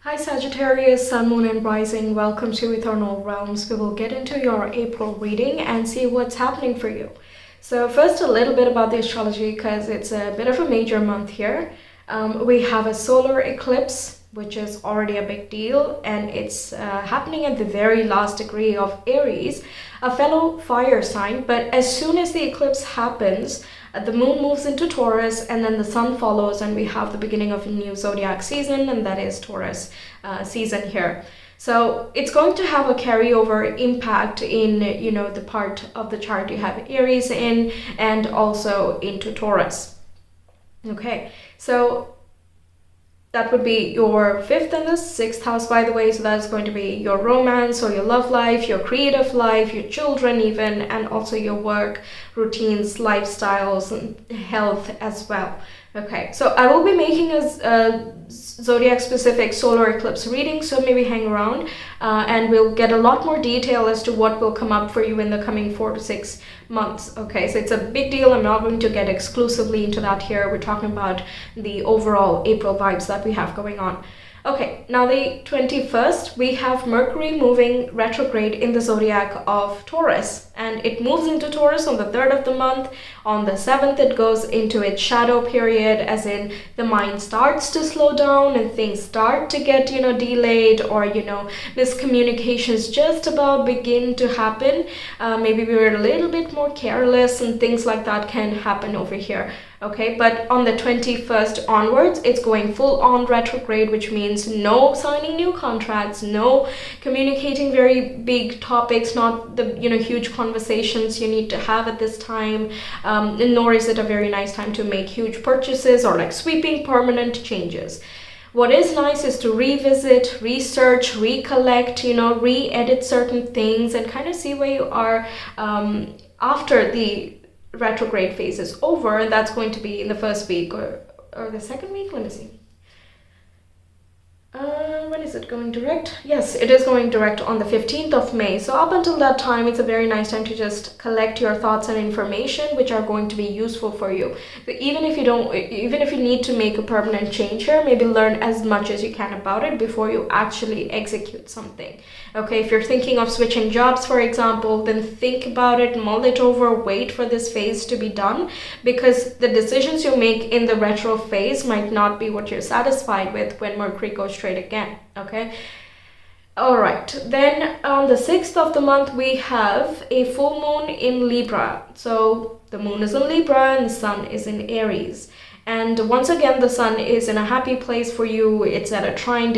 Hi Sagittarius, Sun, Moon and Rising. Welcome to Ethernal Realms. We will get into your April reading and see what's happening for you. So first, a little bit about the astrology because it's a bit of a major month here. We have a solar eclipse, which is already a big deal, and it's happening at the very last degree of Aries, a fellow fire sign. But as soon as the eclipse happens, the moon moves into Taurus and then the sun follows, and we have the beginning of a new zodiac season, and that is Taurus season here. So it's going to have a carryover impact in, the part of the chart you have Aries in and also into Taurus. Okay, so that would be your 5th and the 6th house, by the way. So that's going to be your romance or your love life, your creative life, your children even, and also your work, routines, lifestyles, and health as well. Okay, so I will be making a zodiac specific solar eclipse reading, so maybe hang around and we'll get a lot more detail as to what will come up for you in the coming 4 to 6 months. Okay, so it's a big deal. I'm not going to get exclusively into that here. We're talking about the overall April vibes that we have going on. Okay, now the 21st, we have Mercury moving retrograde in the zodiac of Taurus, and it moves into Taurus on the 3rd of the month. On the 7th, it goes into its shadow period, as in the mind starts to slow down and things start to get, delayed, or, miscommunications just about begin to happen. Maybe we were a little bit more careless and things like that can happen over here. Okay, but on the 21st onwards, it's going full on retrograde, which means no signing new contracts, no communicating very big topics, not the huge conversations you need to have at this time, nor is it a very nice time to make huge purchases or like sweeping permanent changes. What is nice is to revisit, research, recollect, re-edit certain things and kind of see where you are after the retrograde phase is over, and that's going to be in the first week or the second week. Let me see. When is it going direct? Yes, it is going direct on the 15th of May. So up until that time, it's a very nice time to just collect your thoughts and information which are going to be useful for you. So even if you need to make a permanent change here, maybe learn as much as you can about it before you actually execute something. Okay, if you're thinking of switching jobs, for example, then think about it, mull it over, wait for this phase to be done, because the decisions you make in the retro phase might not be what you're satisfied with when Mercury goes straight again. Okay. All right. Then on the 6th of the month, we have a full moon in Libra. So the moon is in Libra and the sun is in Aries. And once again, the sun is in a happy place for you. It's at a trine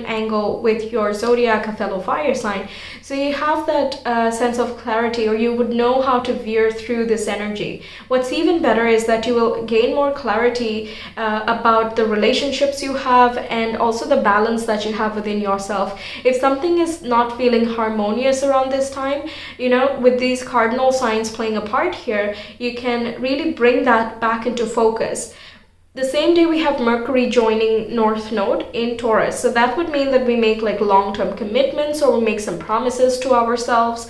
angle with your zodiac, a fellow fire sign. So you have that sense of clarity, or you would know how to veer through this energy. What's even better is that you will gain more clarity about the relationships you have and also the balance that you have within yourself. If something is not feeling harmonious around this time, with these cardinal signs playing a part here, you can really bring that back into focus. The same day we have Mercury joining North Node in Taurus. So that would mean that we make like long-term commitments or we make some promises to ourselves.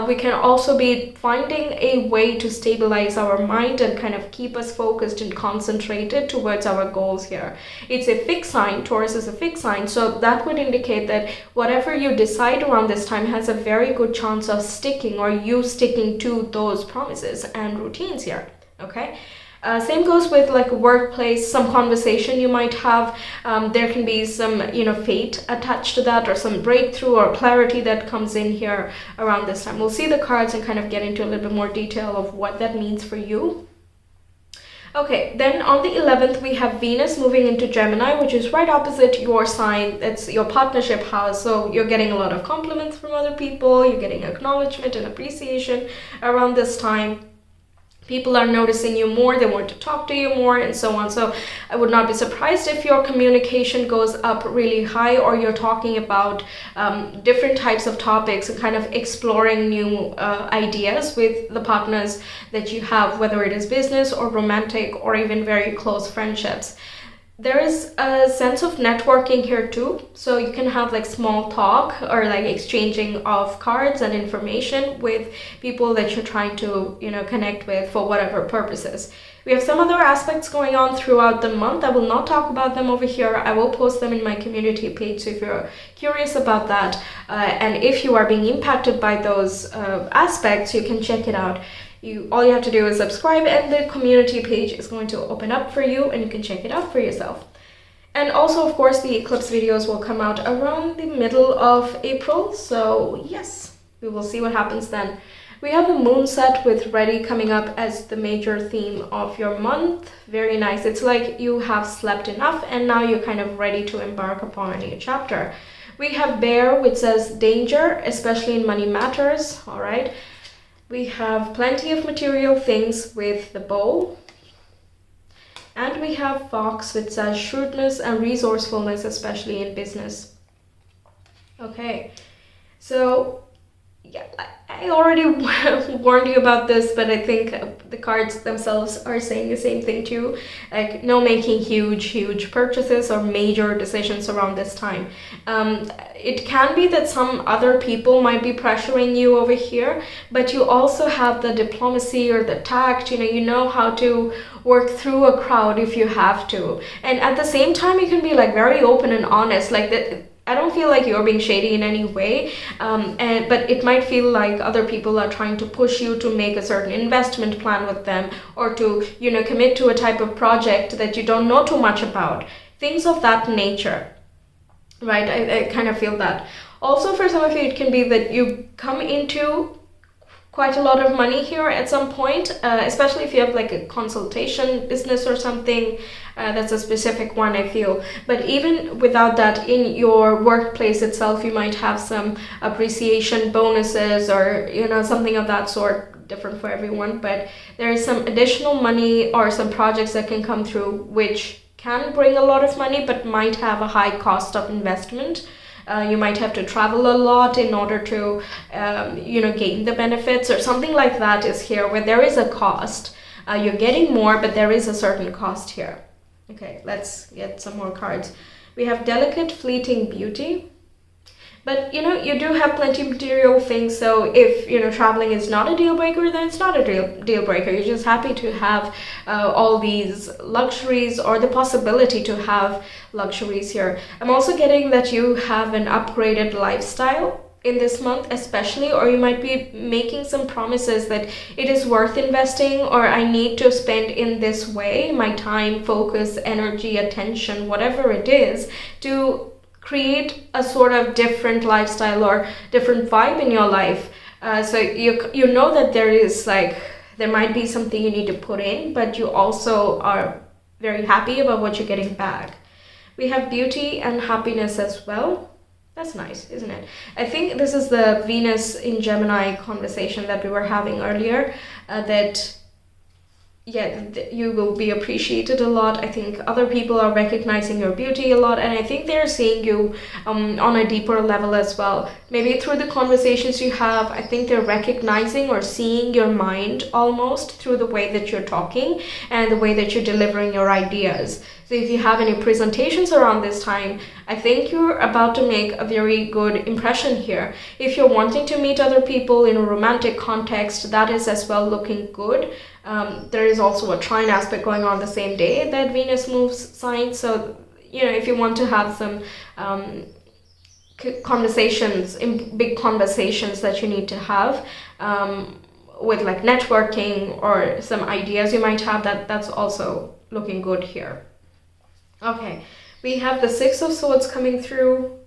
We can also be finding a way to stabilize our mind and kind of keep us focused and concentrated towards our goals here. It's a fixed sign. Taurus is a fixed sign. So that would indicate that whatever you decide around this time has a very good chance of sticking, or you sticking to those promises and routines here. Okay. Same goes with like workplace, some conversation you might have. There can be some, fate attached to that, or some breakthrough or clarity that comes in here around this time. We'll see the cards and kind of get into a little bit more detail of what that means for you. Okay, then on the 11th, we have Venus moving into Gemini, which is right opposite your sign. It's your partnership house. So you're getting a lot of compliments from other people. You're getting acknowledgement and appreciation around this time. People are noticing you more, they want to talk to you more, and so on. So I would not be surprised if your communication goes up really high, or you're talking about different types of topics and kind of exploring new ideas with the partners that you have, whether it is business or romantic or even very close friendships. there is a sense of networking here too. So you can have like small talk or like exchanging of cards and information with people that you're trying to, you know, connect with for whatever purposes. We have some other aspects going on throughout the month. I will not talk about them over here. I will post them in my community page. So if you're curious about that, and if you are being impacted by those aspects, you can check it out. All you have to do is subscribe, and the community page is going to open up for you, and you can check it out for yourself. And also, of course, the eclipse videos will come out around the middle of April. So yes, we will see what happens then. We have the moon set with ready coming up as the major theme of your month. Very nice. It's like you have slept enough and now you're kind of ready to embark upon a new chapter. We have bear, which says danger, especially in money matters. All right. We have plenty of material things with the bow. And we have fox, which says shrewdness and resourcefulness, especially in business. Okay, so yeah, I already warned you about this, but I think the cards themselves are saying the same thing too. Like, no making huge purchases or major decisions around this time. It can be that some other people might be pressuring you over here, but you also have the diplomacy or the tact. You know how to work through a crowd if you have to. And at the same time, you can be like very open and honest. Like that. I don't feel like you're being shady in any way, but it might feel like other people are trying to push you to make a certain investment plan with them, or to, you know, commit to a type of project that you don't know too much about. Things of that nature, right? I kind of feel that. Also, for some of you, it can be that you come into quite a lot of money here at some point, especially if you have like a consultation business or something. That's a specific one, I feel. But even without that, in your workplace itself, you might have some appreciation bonuses or, you know, something of that sort, different for everyone. But there is some additional money or some projects that can come through which can bring a lot of money but might have a high cost of investment. You might have to travel a lot in order to, you know, gain the benefits, or something like that is here where there is a cost. You're getting more, but there is a certain cost here. Okay, let's get some more cards. We have delicate, fleeting beauty. But, you know, you do have plenty of material things. So if, you know, traveling is not a deal breaker, then it's not a deal breaker. You're just happy to have all these luxuries, or the possibility to have luxuries here. I'm also getting that you have an upgraded lifestyle in this month especially, or you might be making some promises that it is worth investing, or I need to spend in this way my time, focus, energy, attention, whatever it is, to create a sort of different lifestyle or different vibe in your life. So you know that there might be something you need to put in, but you also are very happy about what you're getting back. We have beauty and happiness as well. That's nice, isn't it? I think this is the Venus in Gemini conversation that we were having earlier, that you will be appreciated a lot. I think other people are recognizing your beauty a lot, and I think they're seeing you on a deeper level as well. Maybe through the conversations you have, I think they're recognizing or seeing your mind almost through the way that you're talking and the way that you're delivering your ideas. So if you have any presentations around this time, I think you're about to make a very good impression here. If you're wanting to meet other people in a romantic context, that is as well looking good. There is also a trine aspect going on the same day that Venus moves signs. So, you know, if you want to have some conversations, big conversations that you need to have with like networking or some ideas you might have, that's also looking good here. Okay, we have the Six of Swords coming through.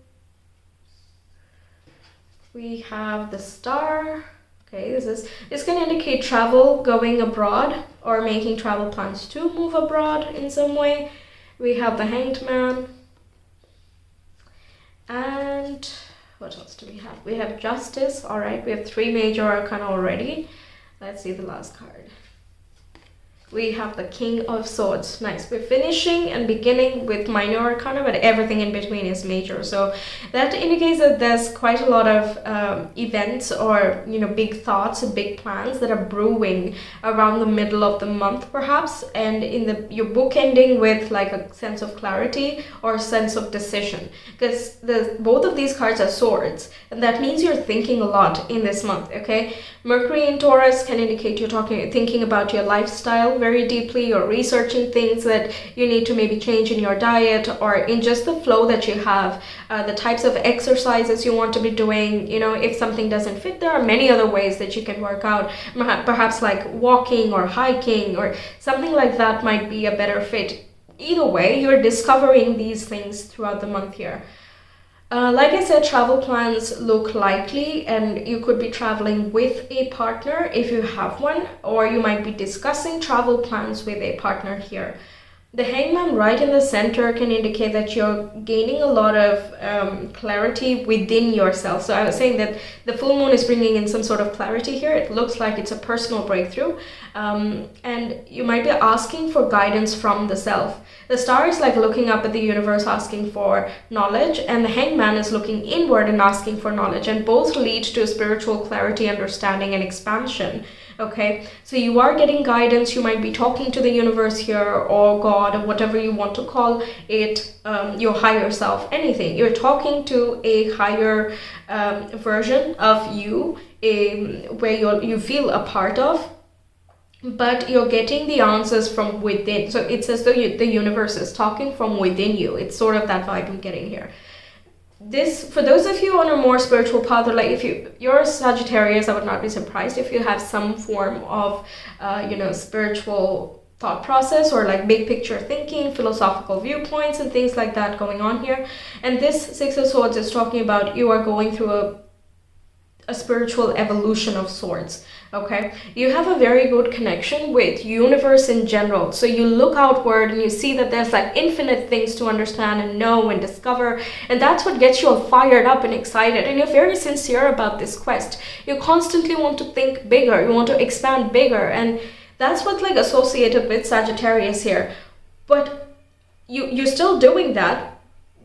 We have the Star. Okay, this can indicate travel, going abroad, or making travel plans to move abroad in some way. We have the Hanged Man. And what else do we have? We have Justice. All right, we have 3 major arcana already. Let's see the last card. we have the King of Swords. Nice. We're finishing and beginning with minor arcana, but everything in between is major. So that indicates that there's quite a lot of events or, you know, big thoughts and big plans that are brewing around the middle of the month, perhaps. And your book ending with like a sense of clarity or a sense of decision, because both of these cards are swords, and that means you're thinking a lot in this month. Okay, Mercury in Taurus can indicate you're thinking about your lifestyle very deeply. You're researching things that you need to maybe change in your diet or in just the flow that you have, the types of exercises you want to be doing. You know, if something doesn't fit, there are many other ways that you can work out, perhaps like walking or hiking or something like that might be a better fit. Either way, you're discovering these things throughout the month here. Like I said, travel plans look likely, and you could be traveling with a partner if you have one, or you might be discussing travel plans with a partner here. The Hangman right in the center can indicate that you're gaining a lot of clarity within yourself. So I was saying that the full moon is bringing in some sort of clarity here. It looks like it's a personal breakthrough, and you might be asking for guidance from the self. The star is like looking up at the universe asking for knowledge, and the Hangman is looking inward and asking for knowledge, and both lead to spiritual clarity, understanding, and expansion. Okay, so you are getting guidance. You might be talking to the universe here, or God, or whatever you want to call it, your higher self, anything. You're talking to a higher version of you, where you feel a part of, but you're getting the answers from within. So it's as though the universe is talking from within you. It's sort of that vibe I'm getting here. This, for those of you on a more spiritual path, or like if you're a Sagittarius, I would not be surprised if you have some form of spiritual thought process or like big picture thinking, philosophical viewpoints and things like that going on here. And this Six of Swords is talking about you are going through a spiritual evolution of sorts. Okay, you have a very good connection with universe in general. So you look outward and you see that there's like infinite things to understand and know and discover, and that's what gets you all fired up and excited, and you're very sincere about this quest. You constantly want to think bigger, you want to expand bigger, and that's what's like associated with Sagittarius here. But you're still doing that,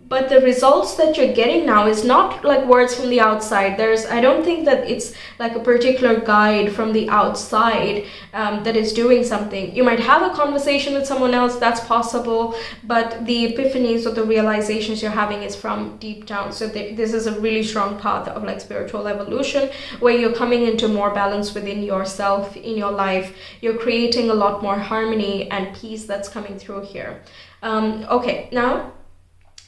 but the results that you're getting now is not like words from the outside. I don't think that it's like a particular guide from the outside that is doing something. You might have a conversation with someone else, that's possible, but the epiphanies or the realizations you're having is from deep down. So this is a really strong path of like spiritual evolution, where you're coming into more balance within yourself, in your life. You're creating a lot more harmony and peace that's coming through here. Okay, now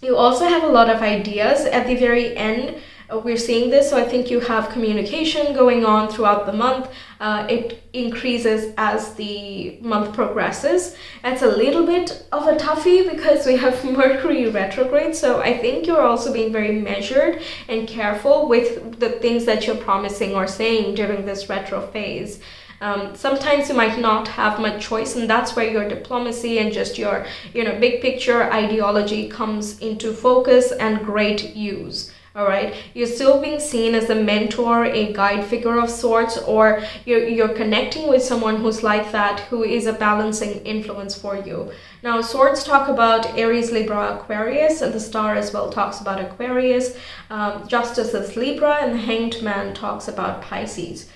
you also have a lot of ideas at the very end. We're seeing this, so I think you have communication going on throughout the month. It increases as the month progresses. It's a little bit of a toughie because we have Mercury retrograde, so I think you're also being very measured and careful with the things that you're promising or saying during this retro phase. Sometimes you might not have much choice, and that's where your diplomacy and just your big picture ideology comes into focus and great use. All right, you're still being seen as a mentor, a guide figure of sorts, or you're connecting with someone who's like that, who is a balancing influence for you. Now, swords talk about Aries, Libra, Aquarius, and the star as well talks about Aquarius. Justice is Libra, and the Hanged Man talks about Pisces.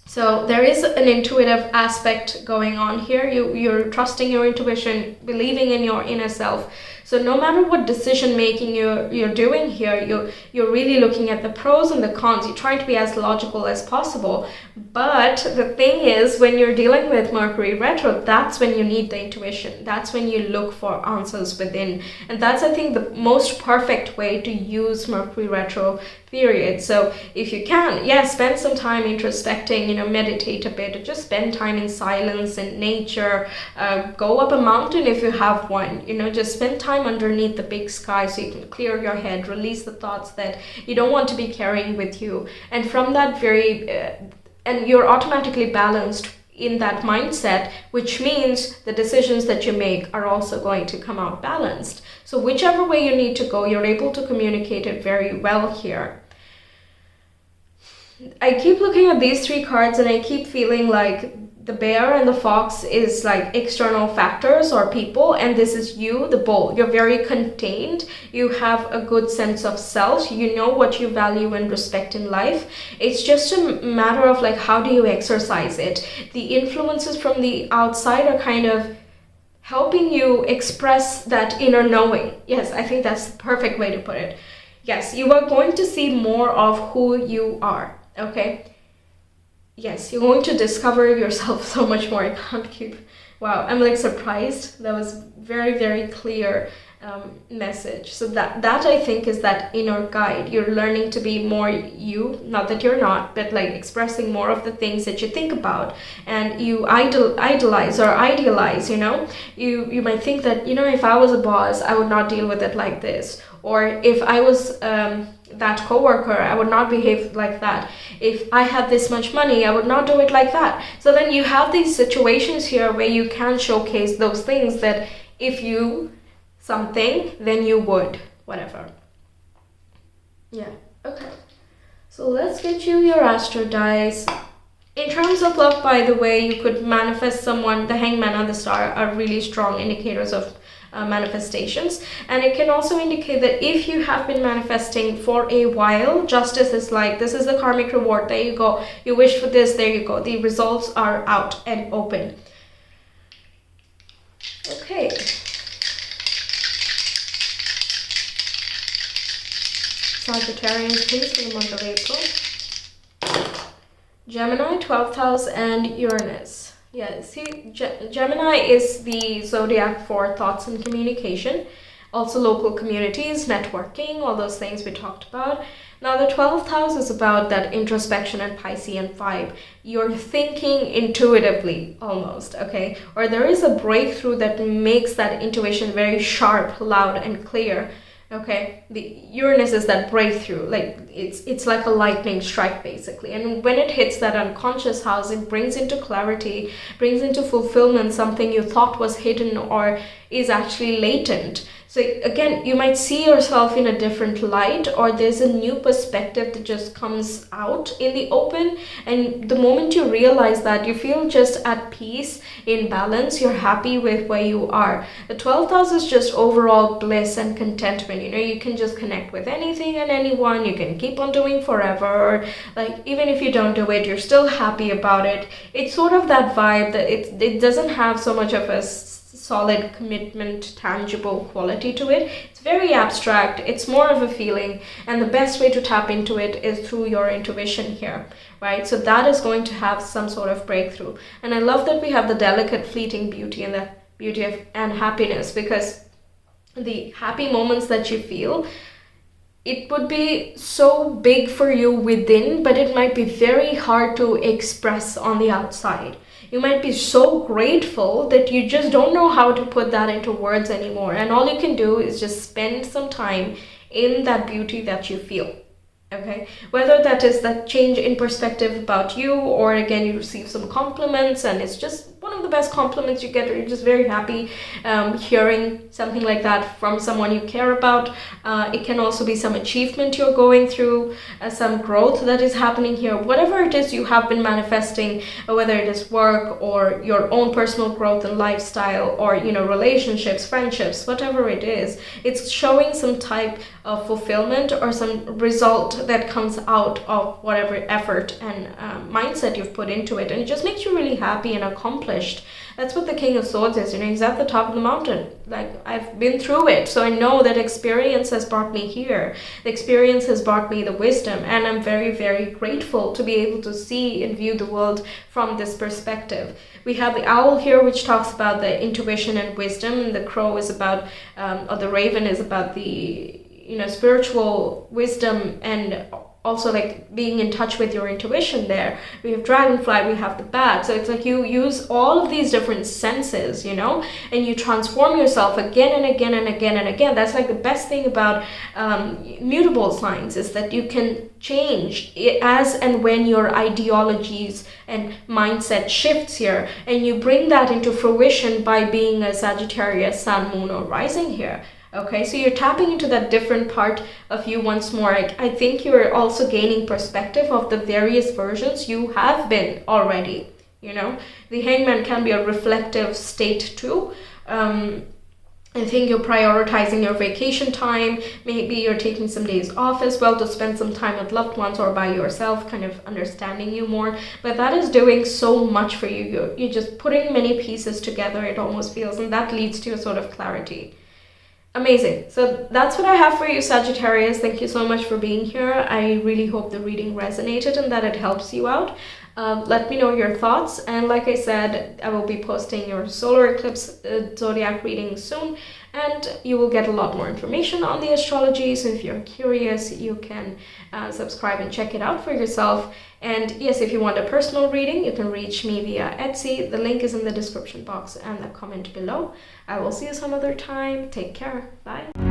So there is an intuitive aspect going on here. You're trusting your intuition, believing in your inner self. So no matter what decision making you're doing here, you're really looking at the pros and the cons. You're trying to be as logical as possible. But the thing is, when you're dealing with Mercury retro, that's when you need the intuition. That's when you look for answers within. And that's, I think, the most perfect way to use Mercury retro period. So if you can, spend some time introspecting, meditate a bit, just spend time in silence and nature, go up a mountain if you have one, just spend time underneath the big sky so you can clear your head, release the thoughts that you don't want to be carrying with you. And from that and you're automatically balanced in that mindset, which means the decisions that you make are also going to come out balanced. So whichever way you need to go, you're able to communicate it very well here. I keep looking at these three cards and I keep feeling like the bear and the fox is like external factors or people, and this is you, the bull. You're very contained. You have a good sense of self. You know what you value and respect in life. It's just a matter of like, how do you exercise it? The influences from the outside are kind of helping you express that inner knowing. Yes, I think that's the perfect way to put it. Yes, you are going to see more of who you are, okay? Yes, you're going to discover yourself so much more. I can't keep... Wow, I'm like surprised. That was very, very clear message. So that I think is that inner guide. You're learning to be more you, not that you're not, but like expressing more of the things that you think about, and you idolize or idealize, you know. You might think that, you know, if I was a boss, I would not deal with it like this, or if I was that coworker, I would not behave like that. If I had this much money, I would not do it like that. So then you have these situations here where you can showcase those things that if you something, then you would, whatever. Yeah, okay. So let's get you your astro dice. In terms of love, by the way, you could manifest someone. The Hangman and the Star are really strong indicators of manifestations, and it can also indicate that if you have been manifesting for a while, justice is like, this is the karmic reward, there you go, you wish for this, there you go, the results are out and open. Okay. Sagittarius, please, for the month of April. Gemini, 12th house, and Uranus. Yeah, see, Gemini is the zodiac for thoughts and communication, also local communities, networking, all those things we talked about. Now, the 12th house is about that introspection and Piscean vibe. You're thinking intuitively, almost, okay? Or there is a breakthrough that makes that intuition very sharp, loud, and clear. Okay, the Uranus is that breakthrough, like it's like a lightning strike basically, and when it hits that unconscious house, it brings into clarity, brings into fulfillment something you thought was hidden or is actually latent. So again, you might see yourself in a different light, or there's a new perspective that just comes out in the open, and the moment you realize that, you feel just at peace, in balance, you're happy with where you are. The 12th house is just overall bliss and contentment. You know, you can just connect with anything and anyone, you can keep on doing forever, or like even if you don't do it, you're still happy about it. It's sort of that vibe that it doesn't have so much of a solid commitment, tangible quality to it. It's very abstract, it's more of a feeling, and the best way to tap into it is through your intuition here, right? So that is going to have some sort of breakthrough. And I love that we have the delicate fleeting beauty and the beauty of and happiness, because the happy moments that you feel, it would be so big for you within, but it might be very hard to express on the outside. You might be so grateful that you just don't know how to put that into words anymore. And all you can do is just spend some time in that beauty that you feel. Okay, whether that is that change in perspective about you, or again you receive some compliments and it's just one of the best compliments you get, or you're just very happy hearing something like that from someone you care about. It can also be some achievement you're going through, some growth that is happening here. Whatever it is you have been manifesting, whether it is work or your own personal growth and lifestyle, or you know, relationships, friendships, whatever it is, it's showing some type of fulfillment or some result that comes out of whatever effort and mindset you've put into it, and it just makes you really happy and accomplished. That's what the King of Swords is. You know, he's at the top of the mountain. Like, I've been through it, so I know that experience has brought me here. The experience has brought me the wisdom, and I'm very, very grateful to be able to see and view the world from this perspective. We have the owl here, which talks about the intuition and wisdom, and the crow is about, or the raven is about the, you know, spiritual wisdom and also like being in touch with your intuition there. We have dragonfly, we have the bat. So it's like you use all of these different senses, you know, and you transform yourself again and again and again and again. That's like the best thing about mutable signs, is that you can change as and when your ideologies and mindset shifts here, and you bring that into fruition by being a Sagittarius sun, moon, or rising here. Okay, so you're tapping into that different part of you once more. I think you're also gaining perspective of the various versions you have been already. you know. The Hangman can be a reflective state too. I think you're prioritizing your vacation time. Maybe you're taking some days off as well to spend some time with loved ones or by yourself, kind of understanding you more. But that is doing so much for you. You're just putting many pieces together, it almost feels, and that leads to a sort of clarity. Amazing. So that's what I have for you, Sagittarius. Thank you so much for being here. I really hope the reading resonated and that it helps you out. Let me know your thoughts, and like I said, I will be posting your solar eclipse zodiac reading soon, and you will get a lot more information on the astrology. So if you're curious, you can subscribe and check it out for yourself. And yes, if you want a personal reading, you can reach me via Etsy. The link is in the description box and the comment below. I will see you some other time. Take care. Bye.